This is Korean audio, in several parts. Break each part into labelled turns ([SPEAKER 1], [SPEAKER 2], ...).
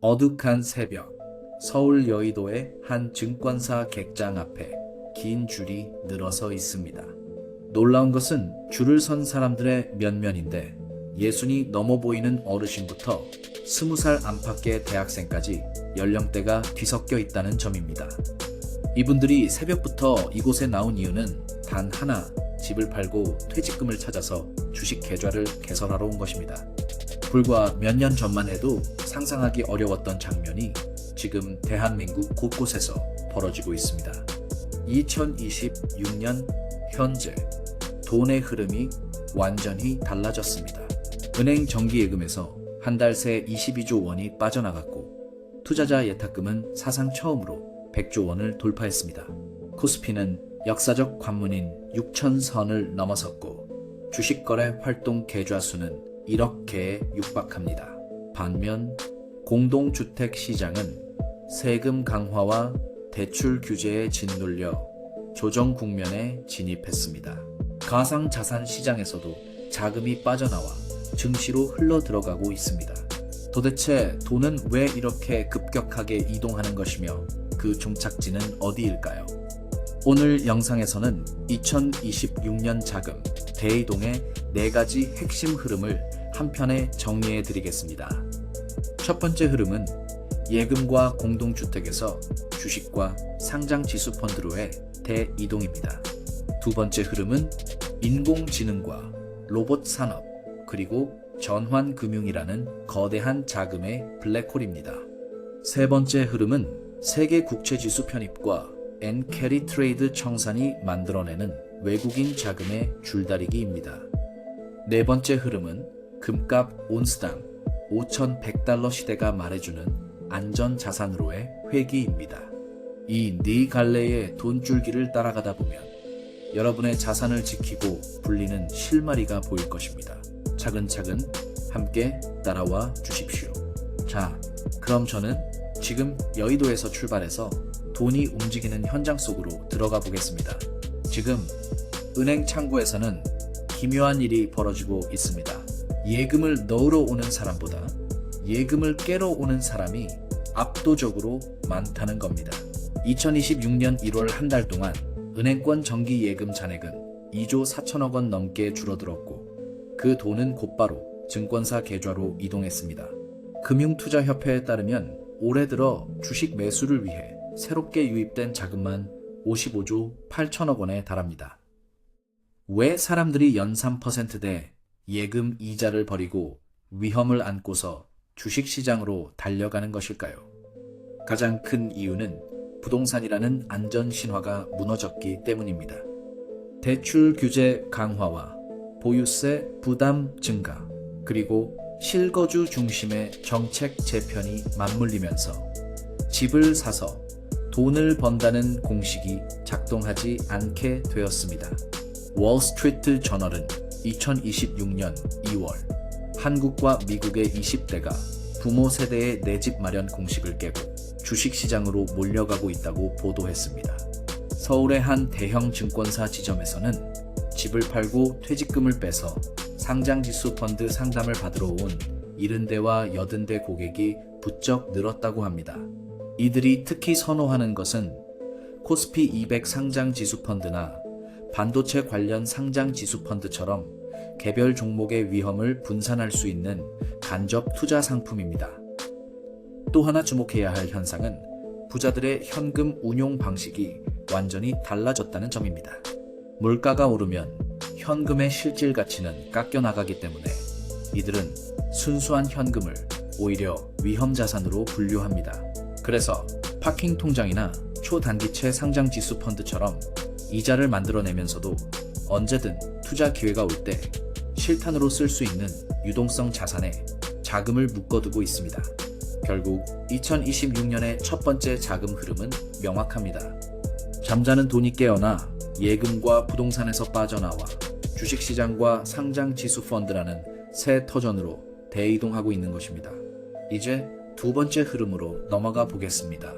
[SPEAKER 1] 어둑한 새벽, 서울 여의도의 한 증권사 객장 앞에 긴 줄이 늘어서 있습니다. 놀라운 것은 줄을 선 사람들의 면면인데 예순이 넘어 보이는 어르신부터 20살 안팎의 대학생까지 연령대가 뒤섞여 있다는 점입니다. 이분들이 새벽부터 이곳에 나온 이유는 단 하나, 집을 팔고 퇴직금을 찾아서 주식 계좌를 개설하러 온 것입니다. 불과 몇 년 전만 해도 상상하기 어려웠던 장면이 지금 대한민국 곳곳에서 벌어지고 있습니다. 2026년 현재 돈의 흐름이 완전히 달라졌습니다. 은행 정기예금에서 한 달 새 22조 원이 빠져나갔고 투자자 예탁금은 사상 처음으로 100조 원을 돌파했습니다. 코스피는 역사적 관문인 6,000선을 넘어섰고 주식거래 활동 계좌 수는 1억 개에 육박합니다. 반면 공동주택 시장은 세금 강화와 대출 규제에 짓눌려 조정 국면에 진입했습니다. 가상자산 시장에서도 자금이 빠져나와 증시로 흘러 들어가고 있습니다. 도대체 돈은 왜 이렇게 급격하게 이동하는 것이며 그 종착지는 어디일까요? 오늘 영상에서는 2026년 자금 대이동의 4가지 핵심 흐름을 한 편에 정리해 드리겠습니다. 첫 번째 흐름은 예금과 공동주택에서 주식과 상장 지수 펀드로의 대이동입니다. 두 번째 흐름은 인공지능과 로봇 산업, 그리고 전환금융이라는 거대한 자금의 블랙홀입니다. 세 번째 흐름은 세계 국채지수 편입과 엔캐리 트레이드 청산이 만들어내는 외국인 자금의 줄다리기입니다. 네 번째 흐름은 금값 온스당 5,100달러 시대가 말해주는 안전자산으로의 회귀입니다. 이 네 갈래의 돈줄기를 따라가다 보면 여러분의 자산을 지키고 불리는 실마리가 보일 것입니다. 차근차근 함께 따라와 주십시오. 자, 그럼 저는 지금 여의도에서 출발해서 돈이 움직이는 현장 속으로 들어가 보겠습니다. 지금 은행 창구에서는 기묘한 일이 벌어지고 있습니다. 예금을 넣으러 오는 사람보다 예금을 깨러 오는 사람이 압도적으로 많다는 겁니다. 2026년 1월 한 달 동안 은행권 정기 예금 잔액은 2조 4천억 원 넘게 줄어들었고 그 돈은 곧바로 증권사 계좌로 이동했습니다. 금융투자협회에 따르면 올해 들어 주식 매수를 위해 새롭게 유입된 자금만 55조 8천억 원에 달합니다. 왜 사람들이 연 3%대 예금 이자를 버리고 위험을 안고서 주식시장으로 달려가는 것일까요? 가장 큰 이유는 부동산이라는 안전신화가 무너졌기 때문입니다. 대출 규제 강화와 보유세 부담 증가, 그리고 실거주 중심의 정책 재편이 맞물리면서 집을 사서 돈을 번다는 공식이 작동하지 않게 되었습니다. 월스트리트 저널은 2026년 2월 한국과 미국의 20대가 부모 세대의 내 집 마련 공식을 깨고 주식시장으로 몰려가고 있다고 보도했습니다. 서울의 한 대형 증권사 지점에서는 집을 팔고 퇴직금을 빼서 상장지수 펀드 상담을 받으러 온 70대와 80대 고객이 부쩍 늘었다고 합니다. 이들이 특히 선호하는 것은 코스피 200 상장지수 펀드나 반도체 관련 상장지수 펀드처럼 개별 종목의 위험을 분산할 수 있는 간접 투자 상품입니다. 또 하나 주목해야 할 현상은 부자들의 현금 운용 방식이 완전히 달라졌다는 점입니다. 물가가 오르면 현금의 실질 가치는 깎여나가기 때문에 이들은 순수한 현금을 오히려 위험 자산으로 분류합니다. 그래서 파킹 통장이나 초단기채 상장지수 펀드처럼 이자를 만들어내면서도 언제든 투자 기회가 올 때 실탄으로 쓸 수 있는 유동성 자산에 자금을 묶어두고 있습니다. 결국 2026년의 첫 번째 자금 흐름은 명확합니다. 잠자는 돈이 깨어나 예금과 부동산에서 빠져나와 주식시장과 상장지수 펀드라는 새 터전으로 대이동하고 있는 것입니다. 이제 두 번째 흐름으로 넘어가 보겠습니다.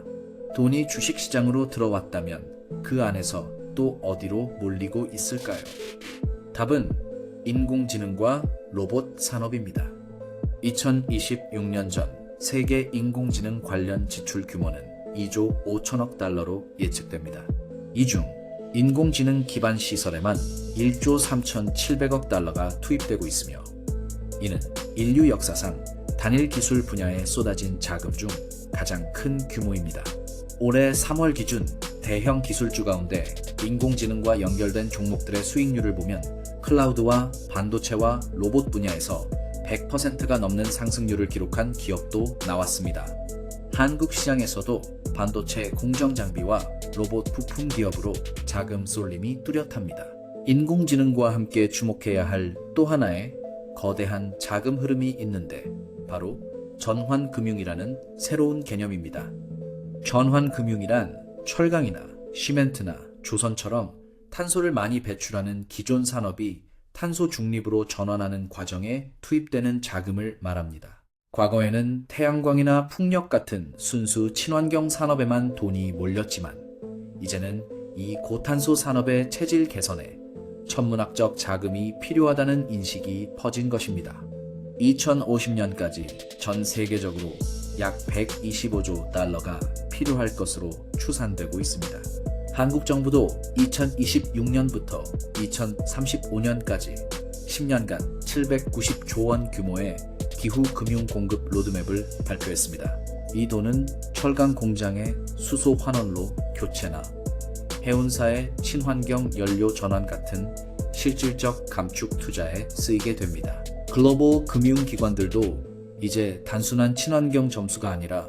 [SPEAKER 1] 돈이 주식시장으로 들어왔다면 그 안에서 또 어디로 몰리고 있을까요? 답은 인공지능과 로봇 산업입니다. 2026년 전 세계 인공지능 관련 지출 규모는 2조 5천억 달러로 예측됩니다. 이 중 인공지능 기반 시설에만 1조 3,700억 달러가 투입되고 있으며 이는 인류 역사상 단일 기술 분야에 쏟아진 자금 중 가장 큰 규모입니다. 올해 3월 기준 대형 기술주 가운데 인공지능과 연결된 종목들의 수익률을 보면 클라우드와 반도체와 로봇 분야에서 100%가 넘는 상승률을 기록한 기업도 나왔습니다. 한국 시장에서도 반도체 공정 장비와 로봇 부품 기업으로 자금 쏠림이 뚜렷합니다. 인공지능과 함께 주목해야 할 또 하나의 거대한 자금 흐름이 있는데 바로 전환금융이라는 새로운 개념입니다. 전환금융이란 철강이나 시멘트나 조선처럼 탄소를 많이 배출하는 기존 산업이 탄소 중립으로 전환하는 과정에 투입되는 자금을 말합니다. 과거에는 태양광이나 풍력 같은 순수 친환경 산업에만 돈이 몰렸지만 이제는 이 고탄소 산업의 체질 개선에 천문학적 자금이 필요하다는 인식이 퍼진 것입니다. 2050년까지 전 세계적으로 약 125조 달러가 필요할 것으로 추산되고 있습니다. 한국 정부도 2026년부터 2035년까지 10년간 790조 원 규모의 기후 금융 공급 로드맵을 발표했습니다. 이 돈은 철강 공장의 수소 환원로 교체나 해운사의 친환경 연료 전환 같은 실질적 감축 투자에 쓰이게 됩니다. 글로벌 금융기관들도 이제 단순한 친환경 점수가 아니라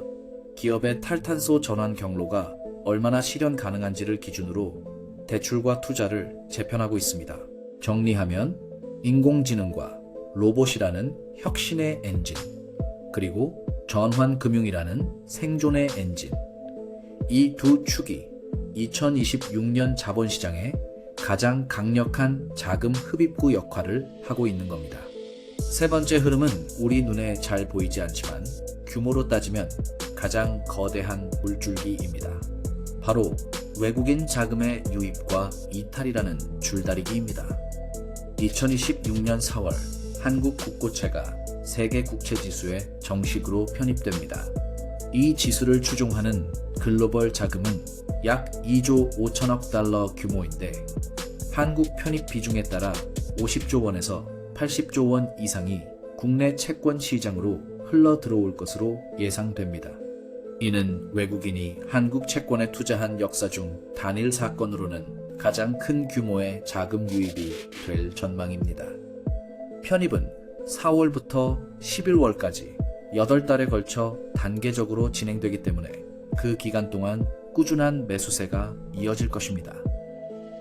[SPEAKER 1] 기업의 탈탄소 전환 경로가 얼마나 실현 가능한지를 기준으로 대출과 투자를 재편하고 있습니다. 정리하면 인공지능과 로봇이라는 혁신의 엔진, 그리고 전환금융이라는 생존의 엔진, 이 두 축이 2026년 자본시장에 가장 강력한 자금 흡입구 역할을 하고 있는 겁니다. 세 번째 흐름은 우리 눈에 잘 보이지 않지만 규모로 따지면 가장 거대한 물줄기입니다. 바로 외국인 자금의 유입과 이탈이라는 줄다리기입니다. 2026년 4월 한국 국고채가 세계 국채지수에 정식으로 편입됩니다. 이 지수를 추종하는 글로벌 자금은 약 2조 5천억 달러 규모인데 한국 편입 비중에 따라 50조 원에서 80조 원 이상이 국내 채권 시장으로 흘러 들어올 것으로 예상됩니다. 이는 외국인이 한국 채권에 투자한 역사 중 단일 사건으로는 가장 큰 규모의 자금 유입이 될 전망입니다. 편입은 4월부터 11월까지 8달에 걸쳐 단계적으로 진행되기 때문에 그 기간 동안 꾸준한 매수세가 이어질 것입니다.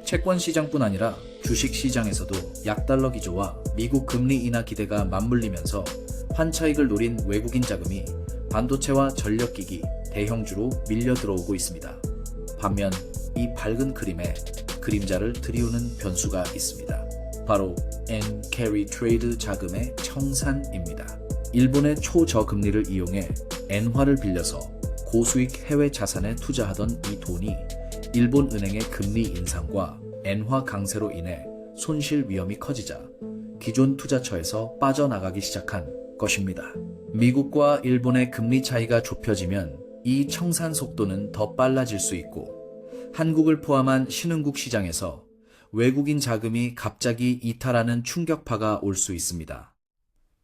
[SPEAKER 1] 채권 시장뿐 아니라 주식 시장에서도 약달러 기조와 미국 금리 인하 기대가 맞물리면서 환차익을 노린 외국인 자금이 반도체와 전력기기, 대형주로 밀려 들어오고 있습니다. 반면 이 밝은 그림에 그림자를 들이우는 변수가 있습니다. 바로 N-carry 트레이드 자금의 청산입니다. 일본의 초저금리를 이용해 엔화를 빌려서 고수익 해외 자산에 투자하던 이 돈이 일본 은행의 금리 인상과 엔화 강세로 인해 손실 위험이 커지자 기존 투자처에서 빠져나가기 시작한 것입니다. 미국과 일본의 금리 차이가 좁혀지면 이 청산 속도는 더 빨라질 수 있고 한국을 포함한 신흥국 시장에서 외국인 자금이 갑자기 이탈하는 충격파가 올 수 있습니다.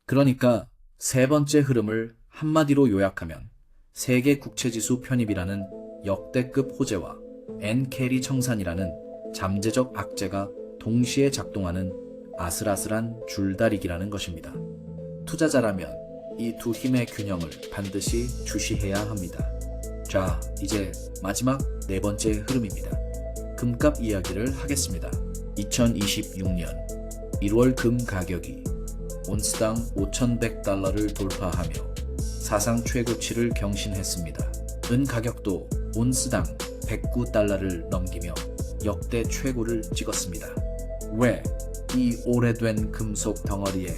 [SPEAKER 1] 그러니까 세 번째 흐름을 한마디로 요약하면 세계 국채지수 편입이라는 역대급 호재와 N-carry 청산이라는 잠재적 악재가 동시에 작동하는 아슬아슬한 줄다리기라는 것입니다. 투자자라면 이 두 힘의 균형을 반드시 주시해야 합니다. 자, 이제 마지막 네 번째 흐름입니다. 금값 이야기를 하겠습니다. 2026년 1월 금 가격이 온스당 5,100달러를 돌파하며 사상 최고치를 경신했습니다. 은 가격도 온스당 109달러를 넘기며 역대 최고를 찍었습니다. 왜 이 오래된 금속 덩어리에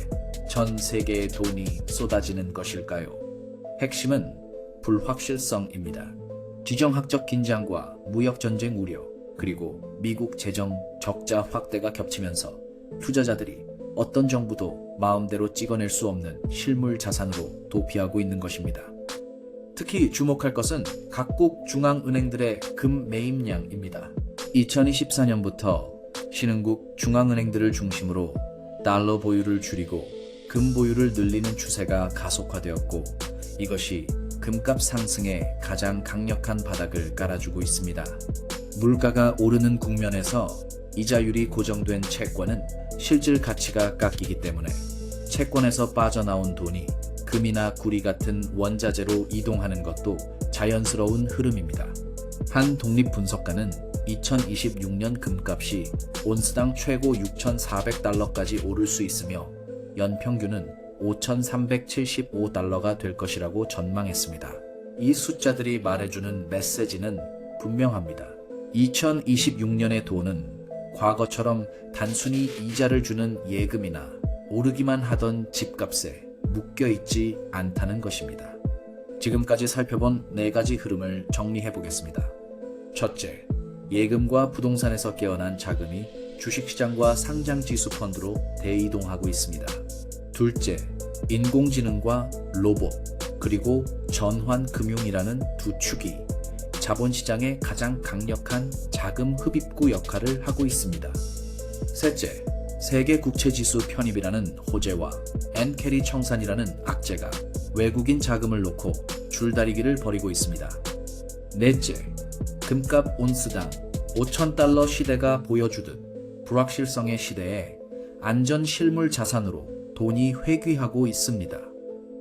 [SPEAKER 1] 전 세계의 돈이 쏟아지는 것일까요? 핵심은 불확실성입니다. 지정학적 긴장과 무역전쟁 우려, 그리고 미국 재정 적자 확대가 겹치면서 투자자들이 어떤 정부도 마음대로 찍어낼 수 없는 실물 자산으로 도피하고 있는 것입니다. 특히 주목할 것은 각국 중앙은행들의 금 매입량입니다. 2024년부터 신흥국 중앙은행들을 중심으로 달러 보유를 줄이고 금 보유를 늘리는 추세가 가속화되었고, 이것이 금값 상승에 가장 강력한 바닥을 깔아주고 있습니다. 물가가 오르는 국면에서 이자율이 고정된 채권은 실질 가치가 깎이기 때문에 채권에서 빠져나온 돈이 금이나 구리 같은 원자재로 이동하는 것도 자연스러운 흐름입니다. 한 독립 분석가는 2026년 금값이 온스당 최고 6,400달러까지 오를 수 있으며 연평균은 5,375달러가 될 것이라고 전망했습니다. 이 숫자들이 말해주는 메시지는 분명합니다. 2026년의 돈은 과거처럼 단순히 이자를 주는 예금이나 오르기만 하던 집값에 묶여있지 않다는 것입니다. 지금까지 살펴본 4가지 흐름을 정리해 보겠습니다. 첫째, 예금과 부동산에서 깨어난 자금이 주식시장과 상장지수 펀드로 대이동하고 있습니다. 둘째, 인공지능과 로봇, 그리고 전환금융이라는 두 축이 자본시장의 가장 강력한 자금 흡입구 역할을 하고 있습니다. 셋째, 세계 국채지수 편입이라는 호재와 엔캐리 청산이라는 악재가 외국인 자금을 놓고 줄다리기를 벌이고 있습니다. 넷째, 금값 온스당 5,000달러 시대가 보여주듯 불확실성의 시대에 안전 실물 자산으로 돈이 회귀하고 있습니다.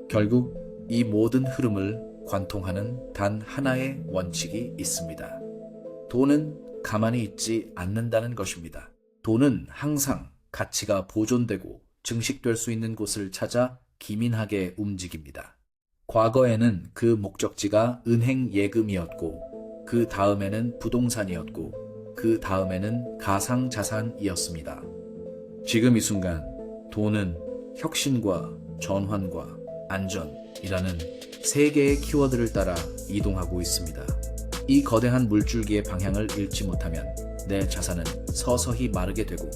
[SPEAKER 1] 결국 이 모든 흐름을 관통하는 단 하나의 원칙이 있습니다. 돈은 가만히 있지 않는다는 것입니다. 돈은 항상 가치가 보존되고 증식될 수 있는 곳을 찾아 기민하게 움직입니다. 과거에는 그 목적지가 은행 예금이었고, 그 다음에는 부동산이었고, 그 다음에는 가상자산이었습니다. 지금 이 순간 돈은 혁신과 전환과 안전이라는 세 개의 키워드를 따라 이동하고 있습니다. 이 거대한 물줄기의 방향을 잃지 못하면 내 자산은 서서히 마르게 되고,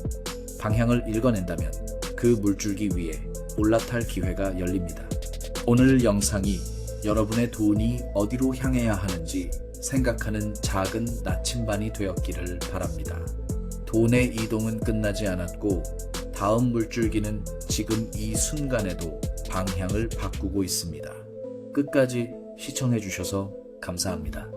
[SPEAKER 1] 방향을 읽어낸다면 그 물줄기 위에 올라탈 기회가 열립니다. 오늘 영상이 여러분의 돈이 어디로 향해야 하는지 생각하는 작은 나침반이 되었기를 바랍니다. 돈의 이동은 끝나지 않았고, 다음 물줄기는 지금 이 순간에도 방향을 바꾸고 있습니다. 끝까지 시청해 주셔서 감사합니다.